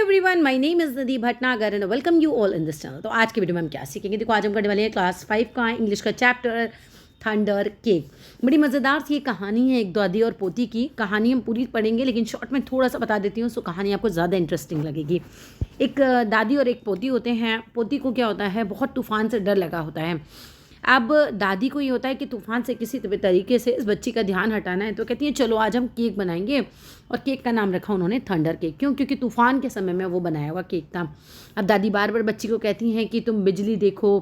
Everyone, my name is नदी Bhatnagar and welcome you all in this channel. तो आज के वीडियो में हम क्या सीखेंगे? देखो, आज हम करने वाले हैं क्लास 5 का इंग्लिश का चैप्टर थंडर केक। बड़ी मज़ेदार सी ये कहानी है एक दादी और पोती की। कहानी हम पूरी पढ़ेंगे लेकिन शॉर्ट में थोड़ा सा बता देती हूँ, सो कहानी आपको ज़्यादा इंटरेस्टिंग लगेगी। एक दादी और एक पोती होते हैं। पोती को क्या होता है, बहुत तूफान से डर लगा होता है। अब दादी को ये होता है कि तूफान से किसी तरीके से इस बच्ची का ध्यान हटाना है, तो कहती है चलो आज हम केक बनाएंगे। और केक का नाम रखा उन्होंने थंडर केक। क्यों? क्योंकि तूफान के समय में वो बनाया हुआ केक था। अब दादी बार बार बच्ची को कहती हैं कि तुम बिजली देखो,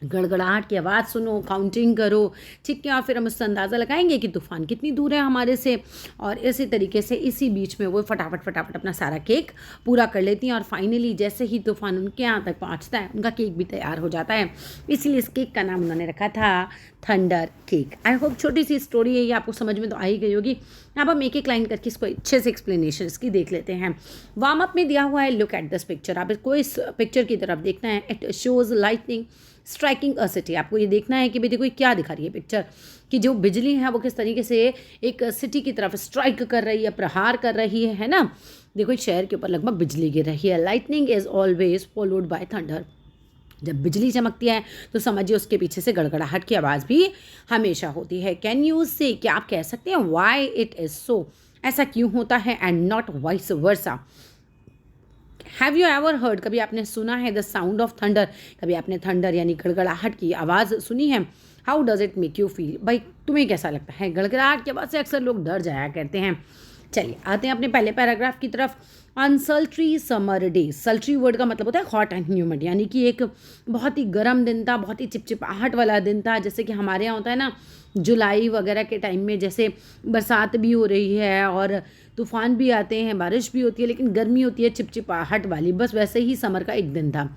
गड़गड़ाहट की आवाज़ सुनो, काउंटिंग करो, ठीक है, और फिर हम उससे अंदाज़ा लगाएंगे कि तूफ़ान कितनी दूर है हमारे से। और इसी तरीके से इसी बीच में वो फटाफट अपना सारा केक पूरा कर लेती हैं। और फाइनली जैसे ही तूफ़ान उनके यहाँ तक पहुँचता है, उनका केक भी तैयार हो जाता है। इसलिए इस केक का नाम उन्होंने रखा था थंडर केक। आई होप छोटी सी स्टोरी है, ये आपको समझ में तो आ ही गई होगी। अब हम एक एक लाइन करके इसको अच्छे से एक्सप्लेनेशन इसकी देख लेते हैं। वार्म अप में दिया हुआ है, लुक एट दिस पिक्चर। आप इसको इस पिक्चर की तरफ देखना है। It shows lightning striking a city. आपको ये देखना है कि भाई देखो ये क्या दिखा रही है पिक्चर, कि जो बिजली है वो किस तरीके से एक सिटी की तरफ स्ट्राइक कर रही है, प्रहार कर रही है ना। देखो, इस शहर के ऊपर लगभग बिजली गिर रही है। Lightning is always followed by thunder. जब बिजली चमकती है तो समझिए उसके पीछे से गड़गड़ाहट की आवाज़ भी हमेशा होती है। कैन यू से, क्या आप कह सकते हैं वाई इट इज़ सो, ऐसा क्यों होता है, and not vice versa. Have you ever heard, कभी आपने सुना है द साउंड ऑफ थंडर, कभी आपने थंडर यानी गड़गड़ाहट की आवाज़ सुनी है। How does it make you feel, भाई तुम्हें कैसा लगता है? गड़गड़ाहट की आवाज़ से अक्सर लोग डर जाया करते हैं। चलिए आते हैं अपने पहले पैराग्राफ की तरफ। ऑन सल्ट्री समर डे, सल्ट्री वर्ड का मतलब होता है हॉट एंड ह्यूमिड, यानी कि एक बहुत ही गर्म दिन था, बहुत ही चिपचिपाहट वाला दिन था। जैसे कि हमारे यहाँ होता है ना जुलाई वगैरह के टाइम में, जैसे बरसात भी हो रही है और तूफ़ान भी आते हैं, बारिश भी होती है, लेकिन गर्मी होती है चिपचिपाहट वाली। बस वैसे ही समर का एक दिन था।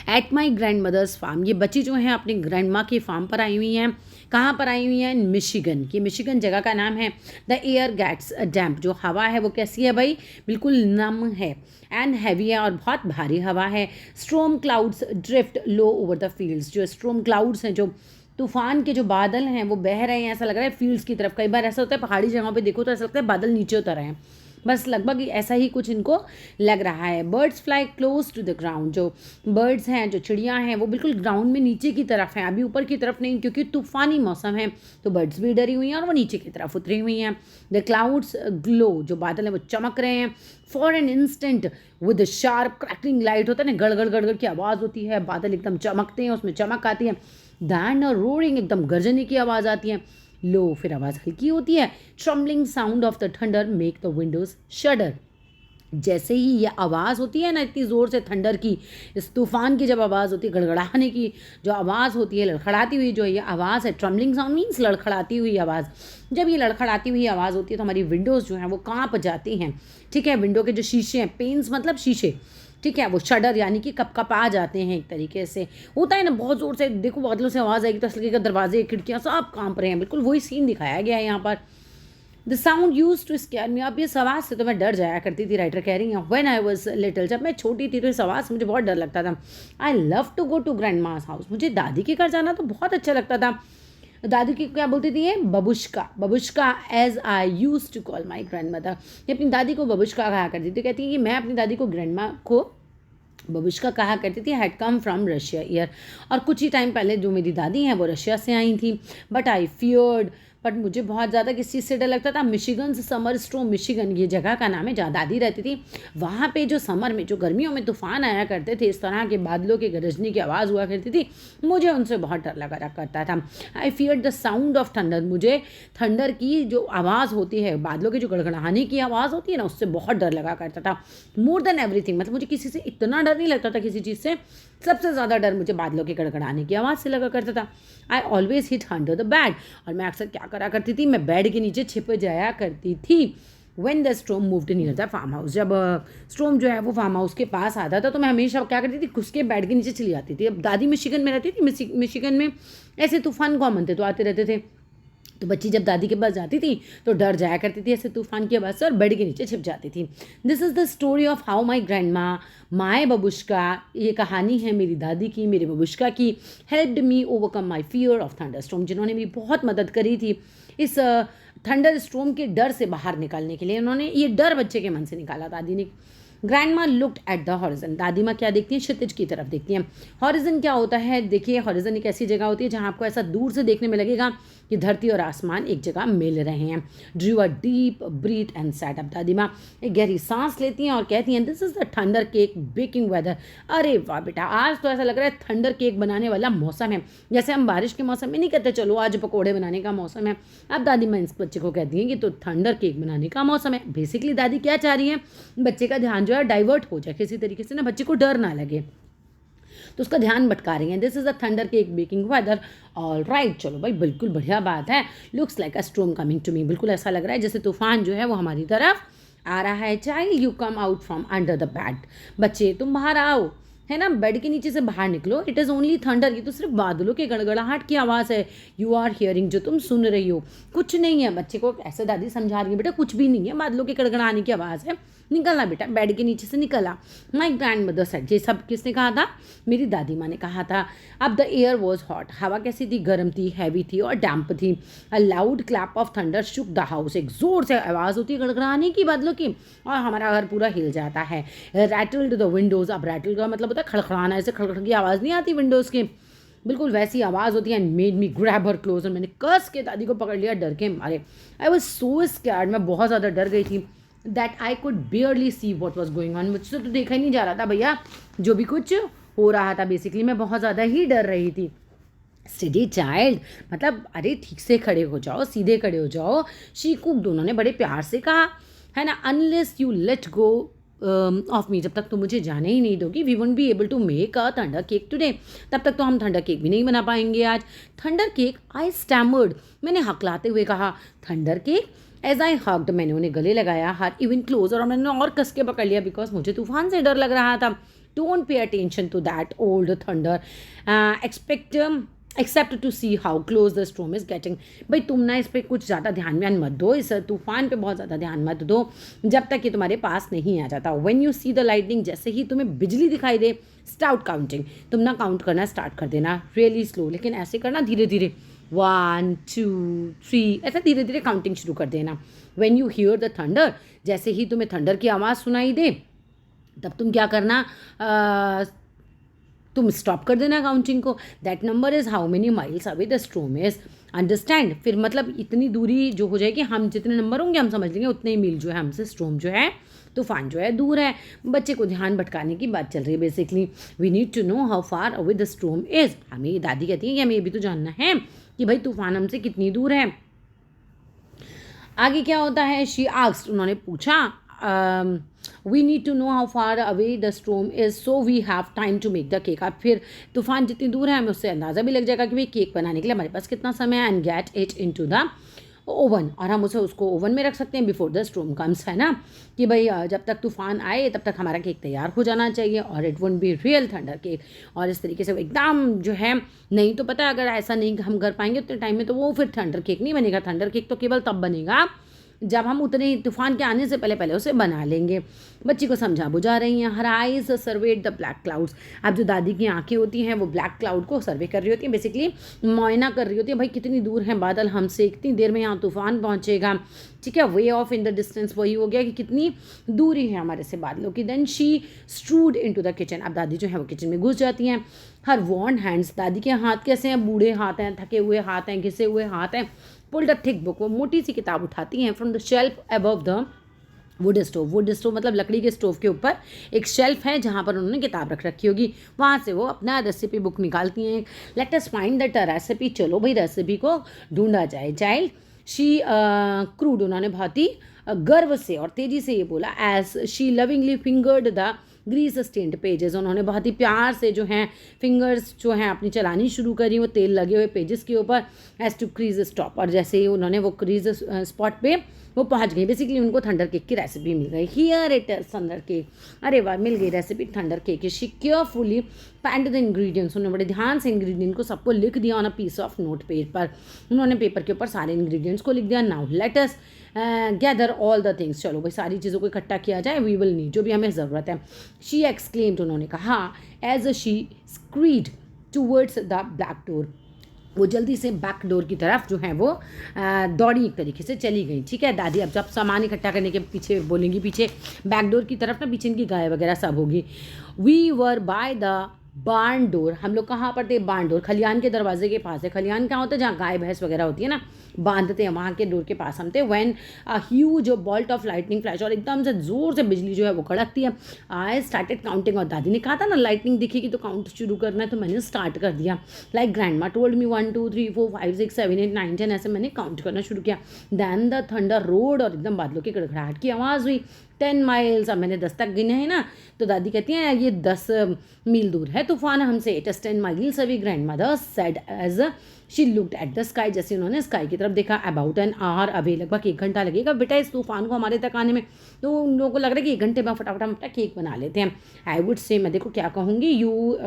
At my grandmother's farm, ये बच्ची जो हैं अपनी ग्रैंड माँ की फार्म पर आई हुई हैं। कहाँ पर आई हुई हैं? इन मिशिगन की। मिशिगन जगह का नाम है। द एयर गेट्स डैम्प, जो हवा है वो कैसी है भाई? बिल्कुल नम है। एंड हैवी है, और बहुत भारी हवा है। स्ट्रोम clouds drift low over the fields, जो स्ट्रोम क्लाउड्स हैं, जो तूफान के जो बादल हैं वो बह रहे हैं, ऐसा लग रहा है फील्ड्स की तरफ। कई बार ऐसा होता है पहाड़ी जगहों पे देखो तो ऐसा लगता है बादल नीचे उतर रहे हैं, बस लगभग ऐसा ही कुछ इनको लग रहा है। Birds fly close to the ground, जो बर्ड्स हैं, जो चिड़ियाँ हैं, वो बिल्कुल ग्राउंड में नीचे की तरफ हैं, अभी ऊपर की तरफ नहीं, क्योंकि तूफ़ानी मौसम है तो बर्ड्स भी डरी हुई हैं और वो नीचे की तरफ उतरी हुई हैं। द क्लाउड्स ग्लो, जो बादल हैं वो चमक रहे हैं। For an instant with sharp crackling light, होता है ना, गड़गड़ गड़गड़ की आवाज़ होती है, बादल एकदम चमकते हैं, उसमें चमक आती है। दैन और रोरिंग, एकदम गर्जने की आवाज़ आती है। लो, फिर आवाज़ हल्की होती है। Trembling sound of the thunder make the Windows शडर। जैसे ही ये आवाज़ होती है ना इतनी ज़ोर से थंडर की, इस तूफ़ान की जब आवाज़ होती है, गड़गड़ाने की जो आवाज़ होती है, लड़खड़ाती हुई जो ये आवाज़ है, ट्रम्बलिंग साउंड मीन्स लड़खड़ाती हुई आवाज़। जब ये लड़खड़ाती हुई आवाज़ होती है तो हमारी विंडोज़ जो हैं वो काँप जाती हैं, ठीक है। विंडो के जो शीशे हैं, पेन्स मतलब शीशे, ठीक है, वो शडर यानी कि कपकपा जाते हैं। एक तरीके से होता है ना, बहुत ज़ोर से देखो बादलों से आवाज़ आएगी तो ऐसा लगेगा दरवाजे खिड़कियाँ सब काँप रहे हैं। बिल्कुल वही सीन दिखाया गया है यहाँ पर। The sound used to scare me, अब इस आवाज़ से तो मैं डर जाया करती थी, राइटर कह रही हैं। व्हेन आई वॉज लिटिल, जब मैं छोटी थी तो इस आवाज़ से मुझे बहुत डर लगता था। I love to go to grandma's house, मुझे दादी के घर जाना तो बहुत अच्छा लगता था। दादी की क्या बोलती थी ये? Babushka. Babushka as I use to call my grand mother, ये अपनी दादी को बबुश्का कहा करती थी। कहती है कि मैं अपनी दादी को ग्रैंड माँ को बबुश्का कहा करती थी। Had come from Russia year, और कुछ ही टाइम पहले जो मेरी दादी हैं वो रशिया से आई थी। बट आई फियर्ड, बट मुझे बहुत ज़्यादा किस चीज़ से डर लगता था? मिशिगन से समर स्टॉर्म, मिशिगन ये जगह का नाम है जहाँ दादी रहती थी। वहाँ पे जो समर में, जो गर्मियों में तूफान आया करते थे, इस तरह के बादलों के गरजने की आवाज़ हुआ करती थी, मुझे उनसे बहुत डर लगा करता था। I feared the sound of thunder, मुझे थंडर की जो आवाज़ होती है, बादलों की जो गड़गड़ाने की आवाज़ होती है ना, उससे बहुत डर लगा करता था। मोर देन एवरीथिंग, मतलब मुझे किसी से इतना डर नहीं लगता था किसी चीज़ से, सबसे ज़्यादा डर मुझे बादलों के गड़गड़ाने की आवाज़ से लगा करता था। I always hit under the bed, और मैं अक्सर क्या करा करती थी, मैं बेड के नीचे छिप जाया करती थी। When the storm moved near the farm house, जब स्टॉर्म जो है वो फार्म हाउस के पास आता था तो मैं हमेशा क्या करती थी, घुस के बेड के नीचे चली जाती थी। अब दादी मिशिगन में रहती थी, मिशिगन में ऐसे तूफान कॉमन थे तो आते रहते थे, तो बच्ची जब दादी के पास जाती थी तो डर जाया करती थी ऐसे तूफान की आवाज़ से, और बेड के नीचे छिप जाती थी। This is the story of how my grand माँ, माई बबुश्का, ये कहानी है मेरी दादी की, मेरी बबुश्का की, helped me overcome my fear of thunder storm, जिन्होंने मेरी बहुत मदद करी थी इस थंडर स्टॉर्म के डर से बाहर निकलने के लिए। उन्होंने ये डर बच्चे के मन से निकाला दादी ने। Grandma looked at the horizon, दादी माँ क्या देखती हैं, क्षितिज की तरफ देखती हैं। हॉरिजन क्या होता है, देखिए हॉरिजन एक ऐसी जगह होती है जहाँ आपको ऐसा दूर से देखने में लगेगा कि धरती और आसमान एक जगह मिल रहे हैं। Drew a deep breath and set up, दादी माँ एक गहरी सांस लेती हैं और कहती हैं this is the thunder cake baking weather. अरे वाह बेटा, आज तो ऐसा लग रहा है थंडर केक बनाने वाला मौसम है। जैसे हम बारिश के मौसम में नहीं कहते चलो आज पकौड़े बनाने का मौसम है, अब दादी माँ इस बच्चे को कहती हैं कि तो थंडर केक बनाने का मौसम है। बेसिकली दादी क्या चाह रही है, बच्चे का ध्यान जो है डाइवर्ट हो जाए किसी तरीके से ना, बच्चे को डर ना लगे, तो उसका ध्यान भटका रही हैं। This is a thunder cake baking weather. All right, चलो भाई बिल्कुल बढ़िया बात है। Looks like a storm coming to me, बिल्कुल ऐसा लग रहा है जैसे तूफान जो है वो हमारी तरफ आ रहा है। Child you come out from under the bed, बच्चे तुम बाहर आओ, है ना, बेड के नीचे से बाहर निकलो। इट इज़ ओनली थंडर, ये तो सिर्फ बादलों के गड़गड़ाहट की आवाज़ है। यू आर हियरिंग, जो तुम सुन रही हो कुछ नहीं है। बच्चे को ऐसे दादी समझा रही है, बेटा कुछ भी नहीं है, बादलों के गड़गड़ाने की आवाज़ है, निकलना बेटा, बेड के नीचे से निकला। माई ग्रैंड मदर सेड, ये सब किसने कहा था, मेरी दादी माँ ने कहा था। अब द एयर वॉज हॉट, हवा कैसी थी, गर्म थी, हैवी थी और डैम्प थी। A loud clap of thunder shook the house, एक जोर से आवाज़ होती है गड़गड़ाने की बादलों की और हमारा घर पूरा हिल जाता है। रैटल्ड द विंडोज़, अब रैटल का मतलब होता है खड़खड़ाना, ऐसे खड़खड़ की आवाज़ नहीं आती विंडोज़ की, बिल्कुल वैसी आवाज़ होती है। And made me grab her close, और मैंने कस के दादी को पकड़ लिया डर के मारे। आई वॉज सो स्कैर्ड, मैं बहुत ज़्यादा डर गई थी। That I could barely see what was going on, मुझसे तो देखा ही नहीं जा रहा था भैया जो भी कुछ हो रहा था। बेसिकली मैं बहुत ज़्यादा ही डर रही थी। स्टेडी चाइल्ड, मतलब अरे ठीक से खड़े हो जाओ, सीधे खड़े हो जाओ। शी कुक्ड, उन्होंने बड़े प्यार से कहा, है ना। Unless you let go of me, जब तक तुम मुझे जाने ही नहीं दोगी, we won't be able to make a thunder cake today, तब तक तो हम थंडर केक भी नहीं बना पाएंगे आज। थंडर केक, आई स्टैमर्ड, मैंने हकलाते हुए कहा thunder cake. As I hugged, मैंने उन्हें गले लगाया, हर इवन क्लोजर, और मैंने और कस के पकड़ लिया बिकॉज मुझे तूफान से डर लग रहा था। Don't pay attention to that old thunder, except to see how close the storm is getting, भाई तुम ना इस पर कुछ ज़्यादा ध्यान मत दो, इस तूफान पे बहुत ज़्यादा ध्यान मत दो जब तक कि तुम्हारे पास नहीं आ जाता। When you see the lightning, जैसे ही तुम्हें बिजली दिखाई दे, स्टार्ट काउंटिंग, तुम ना काउंट करना स्टार्ट कर देना, रियली स्लो, लेकिन ऐसे करना धीरे धीरे, 1 2 3, ऐसा धीरे धीरे काउंटिंग शुरू कर देना। When you here the thunder, जैसे ही तुम्हें थंडर की आवाज़ सुनाई दे तब तुम क्या करना, तुम स्टॉप कर देना काउंटिंग को। That number is how many miles away the storm is, understand, फिर मतलब इतनी दूरी जो हो जाएगी, हम जितने नंबर होंगे हम समझ लेंगे उतने ही मील जो है हमसे स्टॉर्म जो है, तूफान जो है दूर है। बच्चे को ध्यान भटकाने की बात चल रही है basically. We need to know how far away the storm is, हमें दादी कहती है कि हमें ये भी तो जानना है कि भाई तूफान हमसे कितनी दूर है। आगे क्या होता है, शी आस्क्ड, उन्होंने पूछा, we need to know how far away the storm is so we have time to make the cake. अब फिर तूफान जितनी दूर है हमें उससे अंदाज़ा भी लग जाएगा कि भाई केक बनाने के लिए हमारे पास कितना समय है। And get it into the oven, और हम उसे उसको ओवन में रख सकते हैं बिफोर द स्टॉर्म कम्स, है ना, कि भाई जब तक तूफान आए तब तक हमारा केक तैयार हो जाना चाहिए, और it won't be real thunder cake. और इस तरीके से वो एकदम जो है, नहीं तो पता अगर ऐसा नहीं हम कर पाएंगे उतने टाइम में तो वो फिर थंडर केक नहीं बनेगा। थंडर केक तो केवल तब बनेगा जब हम उतने तूफान के आने से पहले पहले उसे बना लेंगे। बच्ची को समझा बुझा रही हैं। Her eyes served the black clouds, अब जो दादी की आंखें होती हैं वो ब्लैक क्लाउड को सर्वे कर रही होती हैं, बेसिकली मुआयना कर रही होती है, भाई कितनी दूर है बादल हमसे, कितनी देर में यहाँ तूफान पहुँचेगा, ठीक है। Way of in the distance, वही हो गया कि कितनी दूरी है हमारे से बादलों की। Then she strode into the kitchen, अब दादी जो है वो किचन में घुस जाती हैं। हर वॉर्न हैंड्स, दादी के हाथ कैसे हैं, बूढ़े हाथ हैं, थके हुए हाथ हैं, घिसे हुए हाथ हैं। पुल्ड अ थिक बुक, वो मोटी सी किताब उठाती हैं from the shelf above the wood stove. Would stove मतलब लकड़ी के स्टोव के ऊपर एक शेल्फ है जहाँ पर उन्होंने किताब रख रखी होगी, वहाँ से वो अपना रेसिपी बुक निकालती हैं। Let us find that recipe, चलो भाई रेसिपी को ढूंढा जाए। चाइल्ड शी क्रूड, उन्होंने बहुत ही गर्व से और तेज़ी से ये बोला, as she lovingly fingered the grease stained pages, उन्होंने बहुत ही प्यार से जो हैं फिंगर्स जो हैं अपनी चलानी शुरू करी वो तेल लगे हुए पेजेस के ऊपर, एज टू क्रीज स्टॉप, और जैसे ही उन्होंने वो क्रीज स्पॉट पे वो पहुंच गई। बेसिकली उनको थंडर केक की रेसिपी मिल गई। Here it is thunder cake, अरे वाह मिल गई रेसिपी थंडर केक की। She carefully penned the ingredients, उन्होंने बड़े ध्यान से इंग्रेडिएंट को सबको लिख दिया on a piece of note paper, उन्होंने पेपर के ऊपर सारे इंग्रेडिएंट्स को लिख दिया। Now let us gather all the things, चलो भाई सारी चीज़ों को इकट्ठा किया जाए, वी विल नीड, जो भी हमें ज़रूरत है। शी एक्सक्लेम्ड, उन्होंने कहा, as she scurried towards the black door, वो जल्दी से बैक डोर की तरफ जो है वो दौड़ी, एक तरीके से चली गई। ठीक है, दादी अब जब सामान इकट्ठा करने के पीछे बोलेंगी, पीछे बैक डोर की तरफ ना पीछे इनकी गाय वगैरह सब होगी। We were by the barn door, हम लोग कहाँ पर थे? बार्न डोर, खलियान के दरवाजे के पास है। खलियान क्या होता है? जहाँ गाय भैंस वगैरह होती है ना, बांधते हैं, वहाँ के डोर के पास हम थे। When a huge bolt of lightning flash, और एकदम से जोर से बिजली जो है वो कड़कती है। आई स्टार्टेड काउंटिंग, और दादी ने कहा था ना लाइटनिंग दिखेगी तो काउंट शुरू करना है, तो मैंने स्टार्ट कर दिया। लाइक ग्रैंड मा टोल्ड मी 1 2 3 4 5 6 7 8 9 10, ऐसे मैंने काउंट करना शुरू किया। दैन द थंडर रोड, और एकदम बादलों की गड़गड़ाहट की आवाज़ हुई। 10 माइल्स, अब मैंने 10 तक गिने हैं ना, तो दादी कहती हैं ये 10 मील दूर है तूफान हमसे। It is 10 miles away, grandmother said as she looked at the sky, जैसे उन्होंने स्काई की तरफ देखा। अबाउट एन आवर अवे, लगभग 1 घंटा लगेगा बेटा इस तूफान को हमारे तक आने में। तो उन लोगों को लग रहा है कि 1 घंटे में फटाफट हम अपना केक बना लेते हैं। आई वुड से, मैं देखो क्या कहूँगी, यू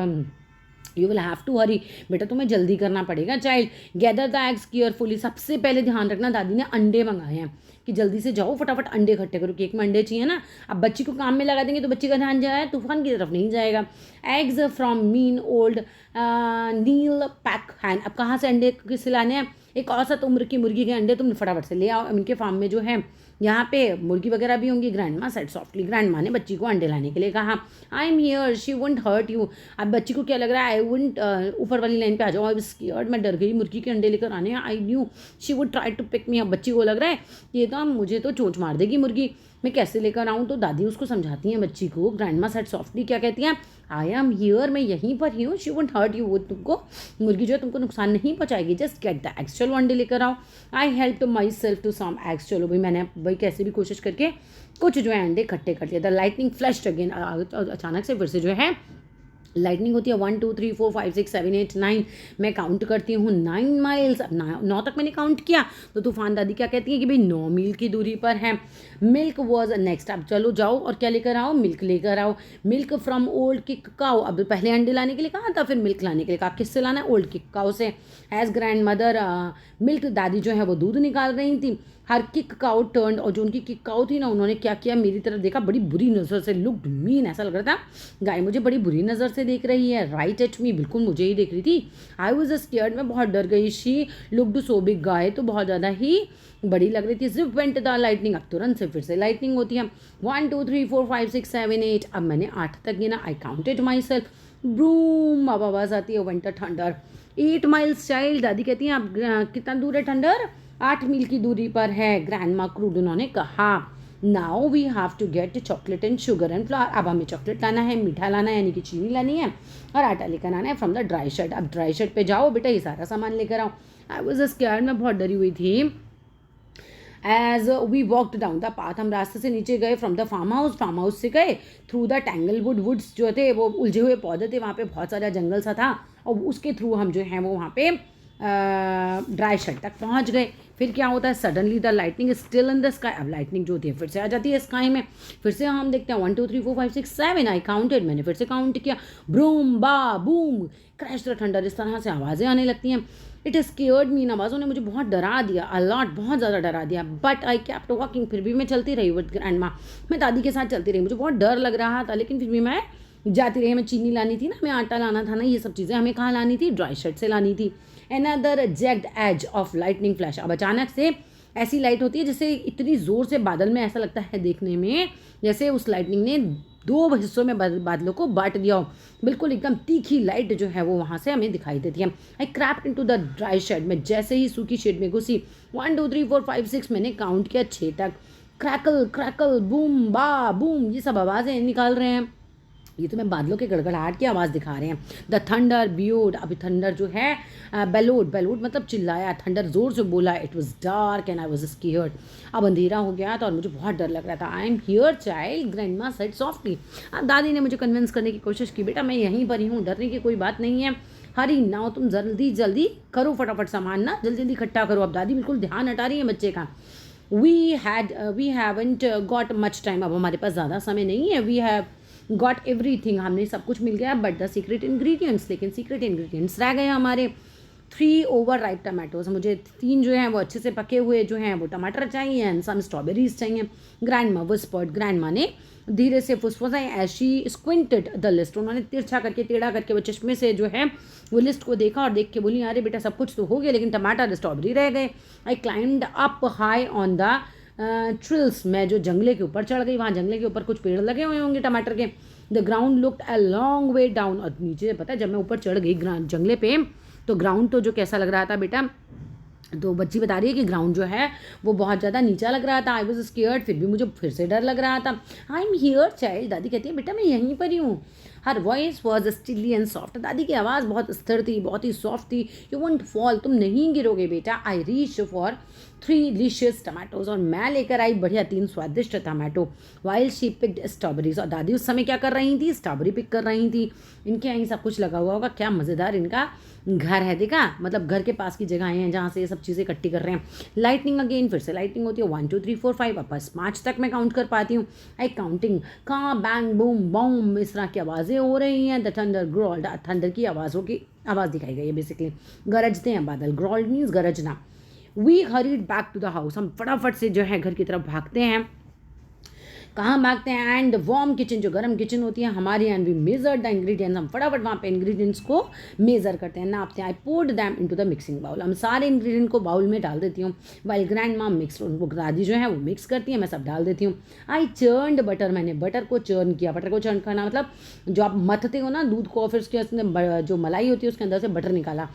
विल हैव टू हरी, बेटा तुम्हें जल्दी करना पड़ेगा। Child gather the eggs carefully, सबसे पहले ध्यान रखना दादी ने अंडे मंगाए हैं कि जल्दी से जाओ फटाफट अंडे इकट्ठे करो, केक में अंडे चाहिए ना। अब बच्ची को काम में लगा देंगे तो बच्ची का ध्यान जाए तूफान की तरफ नहीं जाएगा। Eggs from mean old Neil peck hand, अब कहाँ से अंडे किसे लाने हैं? एक औसत उम्र की मुर्गी के अंडे तुम फटाफट से ले आओ। इनके फार्म में जो है यहाँ पे मुर्गी वगैरह भी होंगी। ग्रैंड माँ सेड सॉफ्टली, ग्रैंड माँ ने बच्ची को अंडे लाने के लिए कहा। I am here, she wouldn't hurt you, अब बच्ची को क्या लग रहा है? आई वुडंट, ऊपर वाली लाइन पे आ जाओ। आई वाज स्कैर्ड, मैं डर गई मुर्गी के अंडे लेकर आने। I knew she would try to pick me, अब बच्ची को लग रहा है ये तो मुझे तो चोंच मार देगी मुर्गी, मैं कैसे लेकर आऊँ? तो दादी उसको समझाती हैं बच्ची को। ग्रैंड माँ सेड सॉफ्टली, क्या कहती हैं? आई एम हियर, मैं यहीं पर ही हूँ। शी वुडंट हर्ट यू, वो तुमको, मुर्गी जो है तुमको नुकसान नहीं पहुँचाएगी। जस्ट गेट द एग्स, चलो अंडे लेकर आओ। I help to myself to some eggs, चलो भाई मैंने भाई कैसे भी कोशिश करके कुछ जो है अंडे इकट्ठे कर लिए। द लाइटनिंग फ्लैश्ड अगेन, अचानक से फिर से जो है लाइटनिंग होती है। 1 2 3 4 5 6 7 8 9, मैं काउंट करती हूँ 9 माइल्स। अब 9 तक मैंने काउंट किया तो तूफान दादी क्या कहती है कि भाई 9 मील की दूरी पर है। मिल्क वॉज नेक्स्ट, अब चलो जाओ और क्या लेकर आओ? मिल्क लेकर आओ। Milk from old kick cow, अब पहले अंडे लाने के लिए कहा था, फिर मिल्क लाने के लिए कहा। किससे लाना है? ओल्ड किक काउ से। एज ग्रैंड मदर मिल्क, दादी जो है वो दूध निकाल रही थी। हर किक काउ टर्न, और जो उनकी किक काउ थी ना, उन्होंने क्या किया? मेरी तरफ देखा बड़ी बुरी नज़र से। लुक्ड मीन, ऐसा लग रहा था गाय मुझे बड़ी बुरी नज़र से देख रही है। राइट एट मी, बिल्कुल मुझे ही देख रही थी। आई वॉज स्केयर्ड, मैं बहुत डर गई। शी लुक्ड सो बिग, गाय तो बहुत ज़्यादा ही बड़ी लग रही थी। जिप वेंट द लाइटनिंग, अब तुरंत से फिर से लाइटनिंग होती है। 1 2 3 4 5 6 7 8, अब मैंने 8 तक गिना। आई काउंटेड माई सेल्फ। ब्रूम, अब आवाज़ आती है विंटर थंडर। 8 माइल्स चाइल्ड, दादी कहती हैं अब कितना दूर है थंडर? 8 मील की दूरी पर है। ग्रैंड मा क्रूड, उन्होंने कहा। Now we have to get chocolate and sugar and flour, अब हमें चॉकलेट लाना है, मीठा लाना है यानी कि चीनी लानी है, और आटा लेकर आना है फ्रॉम द ड्राई शेड। अब ड्राई शेड पे जाओ बेटा, ये सारा सामान लेकर आओ। आई वॉज स्कैर्ड, मैं बहुत डरी हुई थी। As we walked down the path, हम रास्ते से नीचे गए। फ्रॉम द फार्म हाउस से गए थ्रू द टैंगलवुड वुड्स, जो थे वो उलझे हुए पौधे थे, वहाँ पे बहुत सारा जंगल सा था, और उसके थ्रू हम जो हैं वो वहाँ पे ड्राई शेड तक पहुँच गए। फिर क्या होता है? Suddenly the lightning still in the sky, अब लाइटनिंग जो होती है फिर से आ जाती है स्काई में। फिर से हम देखते हैं 1 2 3 4 5 6 7, आई काउंटेड, मैंने फिर से काउंट किया। ब्रूम बा बूम क्रैश द थंडर, इस तरह से आवाज़ें आने लगती हैं। इट स्केयर्ड मी, इन आवाज़ों ने मुझे बहुत डरा दिया, अलॉट, बहुत ज़्यादा डरा दिया। बट आई केप्ट वॉकिंग, फिर भी मैं चलती रही विद ग्रैंड माँ, मैं दादी के साथ चलती रही। मुझे बहुत डर लग रहा था लेकिन फिर भी मैं जाती रही। हमें चीनी लानी थी ना, हमें आटा लाना था ना, ये सब चीज़ें हमें कहाँ लानी थी? ड्राई शेड से लानी थी। Another jagged edge of lightning flash, अब अचानक से ऐसी लाइट होती है जैसे इतनी ज़ोर से बादल में, ऐसा लगता है देखने में जैसे उस लाइटनिंग ने 2 हिस्सों में बादलों को बांट दिया हो। बिल्कुल एकदम तीखी लाइट जो है वो वहाँ से हमें दिखाई देती है। आई crept into the dry shade, में जैसे ही सूखी शेड में घुसी। 1 2 3 4 5 6, मैंने काउंट किया 6 तक। क्रैकल क्रैकल बूम बा बूम, ये सब आवाज़ें निकाल रहे हैं। ये तो मैं बादलों के गड़गड़ाहट की आवाज़ दिखा रहे हैं। द थंडर ब्यूड, अभी थंडर जो है बेलोड, बेलोड मतलब चिल्लाया। थंडर जोर से बोला। It was dark and I was scared, अब अंधेरा हो गया था और मुझे बहुत डर लग रहा था। आई एम हियर चाइल्ड, ग्रैंड माँ सेड सॉफ्टली, अब दादी ने मुझे कन्विंस करने की कोशिश की, बेटा मैं यहीं पर ही हूँ, डरने की कोई बात नहीं है। हरी नाउ, तुम जल्दी जल्दी करो, फटाफट सामान ना जल्दी जल्दी इकट्ठा करो। अब दादी बिल्कुल ध्यान हटा रही है बच्चे का। We haven't got much time, अब हमारे पास ज़्यादा समय नहीं है। वी हैव गॉट एवरीथिंग, हमने सब कुछ मिल गया, बट द सीक्रेट इंग्रेडिएंट्स, लेकिन सीक्रेट इंग्रेडिएंट्स रह गए हमारे। 3 ओवर राइप टमाटोज, मुझे 3 जो हैं वो अच्छे से पके हुए जो हैं वो टमाटर चाहिए एंड सम स्ट्रॉबेरीज चाहिए। Grandma whispered, grandma ने धीरे से फुसफुसाई as she squinted the list, उन्होंने तिरछा करके टेढ़ा करके वो चश्मे से जो है वो लिस्ट को देखा और देख के बोली अरे बेटा सब कुछ तो हो गया लेकिन टमाटर स्ट्रॉबेरी रह गए। I climbed up high on the trellis, मैं जो जंगले के ऊपर चढ़ गई, वहाँ जंगले के ऊपर कुछ पेड़ लगे हुए होंगे टमाटर के। The ground looked a long way down, और नीचे पता है जब मैं ऊपर चढ़ गई जंगले पे तो ग्राउंड तो जो कैसा लग रहा था बेटा, तो बच्ची बता रही है कि ग्राउंड जो है वो बहुत ज़्यादा नीचा लग रहा था। आई वॉज स्केयर्ड, फिर भी मुझे फिर से डर लग रहा था। आई एम हियर चाइल्ड, दादी कहती है बेटा मैं यहीं पर ही हूँ। Her voice was still and soft, दादी की आवाज़ बहुत स्थिर थी, बहुत ही सॉफ्ट थी। यू वोंट फॉल, तुम नहीं गिरोगे बेटा। I reach for 3 delicious tomatoes, और मैं लेकर आई बढ़िया 3 स्वादिष्ट tomato. While she picked strawberries, और दादी उस समय क्या कर रही थी, स्ट्रॉबेरी पिक कर रही थी। इनके यहाँ सब कुछ लगा हुआ होगा, क्या मज़ेदार इनका घर है, देखा मतलब घर के पास की जगह हैं जहाँ से ये सब चीज़ें इकट्ठी कर रहे हैं। लाइटनिंग अगेन, फिर से लाइटनिंग होती है। 1 2 3 4 5, अब बस 5 तक मैं काउंट कर पाती हूँ। आई काउंटिंग, कहाँ बैंग बूम बॉम इस तरह की आवाज़ें हो रही हैं। द थंडर ग्रोल्ड, थंडर की आवाज़ों की आवाज़ दिखाई गई है बेसिकली, गरजते हैं बादल। ग्रोल्ड मीन्स गरजना। We hurried back to the house, हम फटाफट से जो है घर की तरफ भागते हैं। कहाँ भागते हैं, एंड वार्म किचन, जो गर्म किचन होती है हमारी, and we measured the ingredients, हम फटाफट वहाँ पे इंग्रेडिएंट्स को मेज़र करते हैं, नापते हैं। I poured them into the mixing bowl, हम सारे इंग्रेडिएंट को बाउल में डाल देती हूँ। वाइल ग्रैंड माम मिक्स, उनको दादी जो है वो मिक्स करती है, मैं सब डाल देती हूँ। आई चर्नड बटर, मैंने बटर को चर्न किया। बटर को चर्न करना मतलब जो आप मथते हो ना दूध को, फिर उसके अंदर जो मलाई होती है उसके अंदर से बटर निकाला।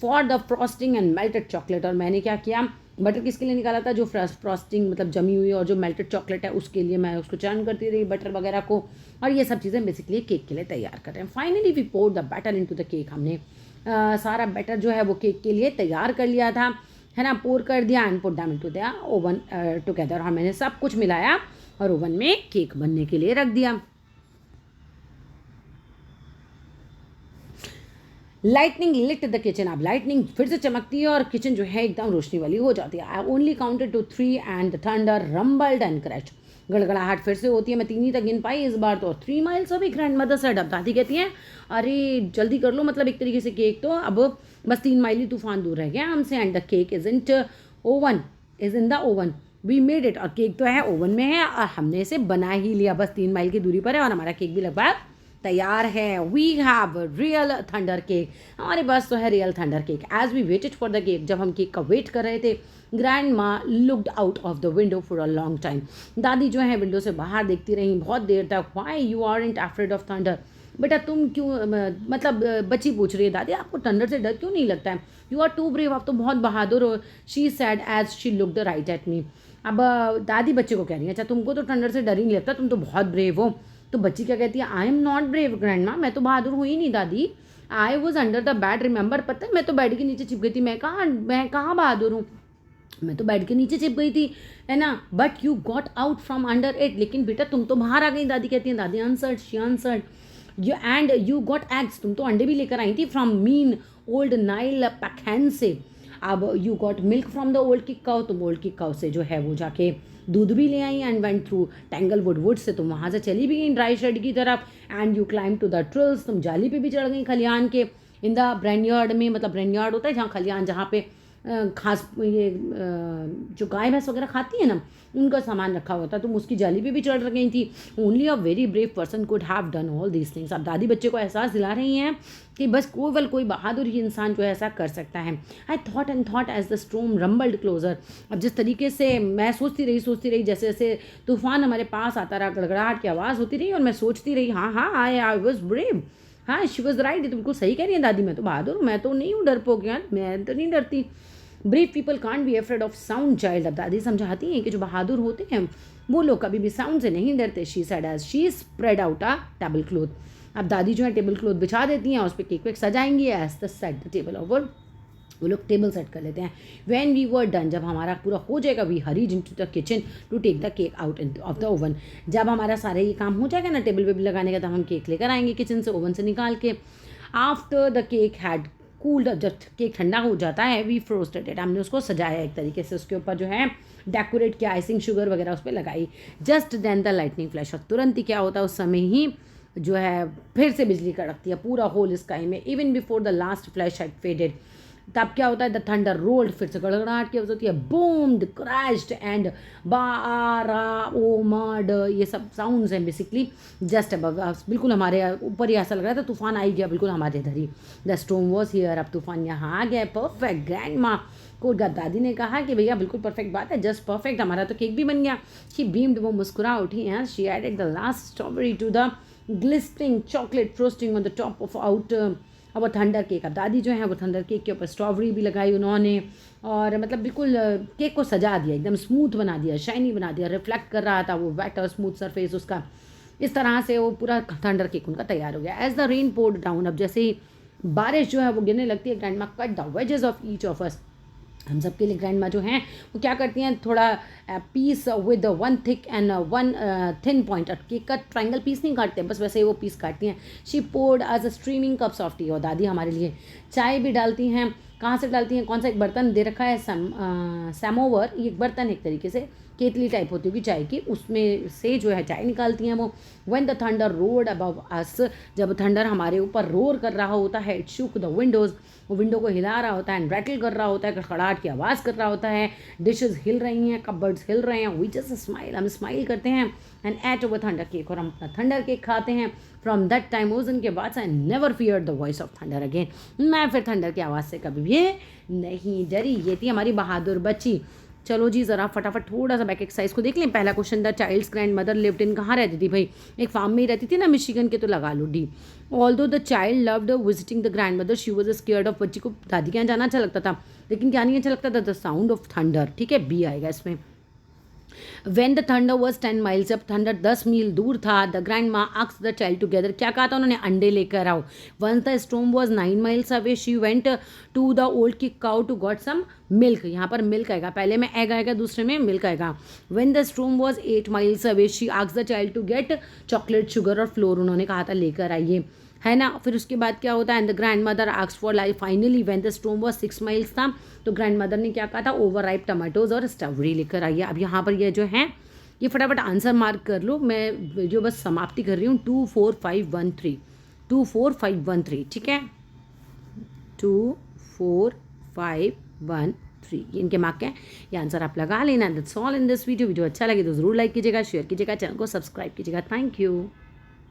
For the frosting and melted chocolate, और मैंने क्या किया, बटर किसके लिए निकाला था, जो फ्रॉस्टिंग मतलब जमी हुई और जो मेल्टेड चॉकलेट है उसके लिए मैं उसको चर्न करती रही बटर वगैरह को। और ये सब चीज़ें बेसिकली केक के लिए तैयार कर रहे हैं। Finally we poured the batter into the cake, हमने सारा बैटर जो है वो केक के लिए तैयार कर लिया था, है ना, पोर कर दिया and put them into the oven together. और मैंने सब कुछ मिलाया और ओवन में केक बनने के लिए रख दिया। लाइटनिंग लिट द किचन, अब लाइटनिंग फिर से चमकती है और किचन जो है एकदम रोशनी वाली हो जाती है। I only counted to 3 and the thunder rumbled and crashed, गड़गड़ाहट फिर से होती है, मैं 3 ही तक गिन पाई इस बार तो। 3 माइल्स अभी ग्रैंड मदर सेड, अब दादी कहती हैं अरे जल्दी कर लो, मतलब एक तरीके से केक तो अब बस 3 माइल ही तूफान दूर रह गया हमसे। And the cake is in the oven, we made it, और केक तो है ओवन में है और हमने इसे बना ही लिया, बस 3 माइल की दूरी पर है और हमारा केक भी लगभग तैयार है। We have real thunder cake, हमारे पास तो है real thunder cake. As we waited for the cake, जब हम केक का वेट कर रहे थे, ग्रैंड माँ looked out of the window for a long time, दादी जो है विंडो से बाहर देखती रही बहुत देर तक। Why you aren't afraid of thunder, बेटा तुम क्यों, मतलब बच्ची पूछ रही है दादी आपको थंडर से डर क्यों नहीं लगता है। यू आर टू ब्रेव, आप तो बहुत बहादुर हो। She said as she looked right at me, अब दादी बच्चे को कह रही है अच्छा तुमको तो थंडर से डर ही नहीं लगता, तुम तो बहुत ब्रेव हो। तो बच्ची क्या कहती है, I am not brave grand माँ, मैं तो बहादुर हुई नहीं दादी। I was under the bed, remember, पता है मैं तो बेड के नीचे छिप गई थी। मैं कहाँ बहादुर हूँ, मैं तो बेड के नीचे छिप गई थी, है ना। But you got out from under it, लेकिन बेटा तुम तो बाहर आ गई, दादी कहती है। दादी answered, she answered, you got eggs, तुम तो अंडे भी लेकर आई थी from mean old Nellie peck hen से। अब you got milk from the old kick cow, तुम ओल्ड किक काउ से जो है वो जाके दूध भी ले आई। And went through tanglewood wood से, तुम वहाँ से चली भी गई ड्राई शेड की तरफ। And you climbed to the trellis, तुम जाली पे भी चढ़ गई खलियान के। इन द ब्रेनयार्ड में, मतलब ब्रेनयार्ड होता है जहाँ खलियान, जहाँ पे घास ये जो गाय भैंस वगैरह खाती है ना उनका सामान रखा हुआ था, तुम उसकी जाली पे भी चढ़ गई थी। Only a very brave person could have done all these things, अब दादी बच्चे को एहसास दिला रही हैं कि बस कोई बहादुर ही इंसान जो है ऐसा कर सकता है। I thought and thought as the storm rumbled closer, अब जिस तरीके से मैं सोचती रही जैसे जैसे तूफान हमारे पास आता रहा, गड़गड़ाहट की आवाज़ होती रही और मैं सोचती रही हाँ आई वॉज ब्रेव, हाँ शी वॉज राइट, ये तो बिल्कुल सही कह रही है दादी, मैं तो बहादुर हूँ, मैं तो नहीं हूँ डरपोक यार, मैं तो नहीं डरती। Brave people can't be afraid of sound child, अब दादी समझाती हैं कि जो बहादुर होते हैं वो लोग कभी भी साउंड से नहीं डरते। She said as she spread out a tablecloth, अब दादी जो है टेबल क्लॉथ बिछा देती हैं, उस पर केक वेक सजाएंगी। As the set the table over, वो लोग टेबल सेट कर लेते हैं। व्हेन वी वर डन, जब हमारा पूरा हो जाएगा, we hurried into the kitchen to take the cake out of the oven, जब हमारा सारे ये काम हो जाएगा ना टेबल वेबल लगाने का, तब हम केक लेकर आएंगे किचन से, ओवन से निकाल के। After the cake had cooled, जब केक ठंडा हो जाता है, वी फ्रोस्टेड इट, हमने उसको सजाया एक तरीके से, उसके ऊपर जो है डेकोरेट किया, आइसिंग शुगर वगैरह उस पर लगाई। Just then the lightning flash, और तुरंत ही क्या होता है उस समय ही जो है फिर से बिजली कड़कती है पूरा होल स्काई में। Even before the last flash had faded, तब क्या होता है, द थंडर रोल्ड, फिर से गड़गड़ाहट की आवाज़ होती है, बूम्ड, क्रैश्ड एंड बारा ओ मड, ये सब साउंड्स हैं बेसिकली जस्ट अबव, बिल्कुल हमारे ऊपर ही ऐसा लग रहा था तूफान आ ही गया बिल्कुल हमारे इधर ही। द स्टॉर्म वॉज हियर, अब तूफान यहाँ आ गया। परफेक्ट, ग्रैंड माँ को दादी ने कहा कि भैया बिल्कुल परफेक्ट बात है, जस्ट परफेक्ट, हमारा तो केक भी बन गया। शी बीम्ड, वो मुस्कुरा उठी हैं। She added the last strawberry to the glistening chocolate frosting on the top of out अब थंडर केक। अब दादी जो है वो थंडर केक के ऊपर स्ट्रॉबेरी भी लगाई उन्होंने, और मतलब बिल्कुल केक को सजा दिया, एकदम स्मूथ बना दिया, शाइनी बना दिया, रिफ्लेक्ट कर रहा था वो वेट और स्मूथ सरफेस उसका। इस तरह से वो पूरा थंडर केक उनका तैयार हो गया। As the rain poured down, अब जैसे ही बारिश जो है वो गिरने लगती है, ग्रैंड माँ cut the wages of each of us, हम सब के लिए ग्रैंड माँ जो हैं वो क्या करती हैं, थोड़ा piece with one thick and one thin point, cake का ट्राइंगल पीस नहीं काटते, बस वैसे ही वो पीस काटती हैं। She poured as a streaming cups of tea, और दादी हमारे लिए चाय भी डालती हैं। कहाँ से डालती हैं, कौन सा एक बर्तन दे रखा है, सैमोवर, ये एक बर्तन एक तरीके से केतली टाइप होती होगी चाय की, उसमें से जो है चाय निकालती हैं वो। When the thunder road above अस, जब थंडर हमारे ऊपर रोर कर रहा होता है, इट शुक द विंडोज़, वो विंडो को हिला रहा होता है, एंड रैटल कर रहा होता है, खड़खड़ाहट की आवाज़ कर रहा होता है, डिशेस हिल रही हैं, कपबर्ड्स हिल रहे हैं, वी जस्ट स्माइल, हम स्माइल करते हैं, and ate over thunder cake, और हम अपना थंडर केक खाते हैं। फ्रॉम दैट टाइम, उस दिन के बाद से I never fear the voice of thunder again, मैं फिर थंडर की आवाज़ से कभी भी नहीं डरी। ये थी हमारी बहादुर बच्ची। चलो जी ज़रा फटाफट थोड़ा सा बैक एक्सरसाइज को देख लें। पहला question, the child's grandmother lived in, कहाँ रहती थी भाई, एक फार्म में ही रहती थी ना, मिशिगन के, तो लगा लो डी। Although the child loved visiting the grand mother, she was scared of, बच्ची को दादी के यहाँ जाना अच्छा लगता था, लेकिन क्या नहीं अच्छा लगता था, द साउंड ऑफ थंडर, ठीक है, बी आएगा इसमें। When the thunder was 10 miles, जब थंडर 10 मील दूर था, द ग्रैंड माँ आस्क्ड द चाइल्ड टुगेदर, क्या कहा था उन्होंने, अंडे लेकर आओ। Once the storm was 9 miles away, she went to the old kick cow to got some milk, यहाँ पर मिल्क आएगा, पहले में एग आएगा, दूसरे में मिल्क आएगा। When the storm was 8 miles away, she asked the child to get chocolate, sugar और फ्लोर, उन्होंने कहा था लेकर आइए, है ना। फिर उसके बाद क्या होता है, and the grand mother asked for life, finally when the storm was 6 miles था, तो ग्रैंड मदर ने क्या कहा था, ओवर राइप टमाटोज और स्ट्रॉबेरी लेकर आइए। अब यहाँ पर ये जो है ये फटाफट आंसर मार्क कर लो, मैं वीडियो बस समाप्ति कर रही हूँ। 24513, 24513, ठीक है, 24513, ये इनके मार्क हैं, ये आंसर आप लगा लेना। That's all in this video. Video अच्छा लगे तो ज़रूर लाइक कीजिएगा, शेयर कीजिएगा, चैनल को सब्सक्राइब कीजिएगा। Thank you.